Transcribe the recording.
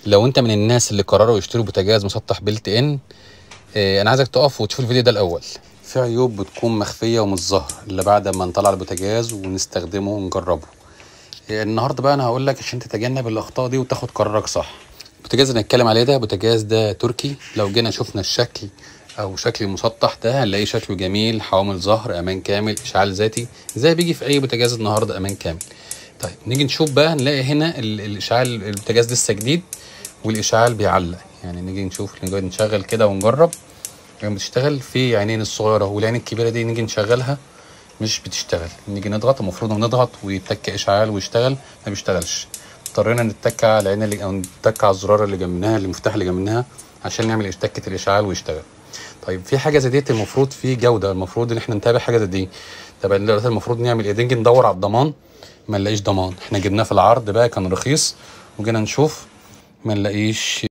لو انت من الناس اللي قرروا يشتروا بوتاجاز مسطح بيلت ان، انا عايزك تقف وتشوف الفيديو ده الاول. في عيوب بتكون مخفيه ومش ظاهره الا بعد ما نطلع البوتاجاز ونستخدمه ونجربه. النهارده بقى انا هقول لك عشان تتجنب الاخطاء دي وتاخد قرارك صح. البوتاجاز اللي هنتكلم عليه ده بوتاجاز ده تركي. لو جينا شفنا الشكل او شكل المسطح ده هنلاقيه شكله جميل، حوامل ظهر، امان كامل، اشعال ذاتي زي بيجي في اي بوتاجاز النهارده، امان كامل. طيب نيجي نشوف بقى، نلاقي هنا الاشعال، البوتاجاز لسه جديد والاشعال بيعلق. يعني نيجي نشوف، نيجي نشغل كده ونجرب. يعني بتشتغل في عينين الصغيره والعين الكبيره دي نيجي نشغلها مش بتشتغل. نيجي نضغط، المفروض نضغط ويتك اشعال ويشتغل، ما بيشتغلش. اضطرينا نتك على العين اللي، او نتك على الزرار اللي جنبناها، المفتاح اللي جنبناها، عشان نعمل تكه الاشعال ويشتغل. طيب في حاجه زي ديت المفروض في جوده، المفروض ان احنا نتابع حاجه زي دي. طب دلوقتي المفروض نعمل ايه؟ نيجي ندور على الضمان، ما نلاقيش ضمان. احنا جبناه في العرض بقى كان رخيص، وجينا نشوف ما نلاقيش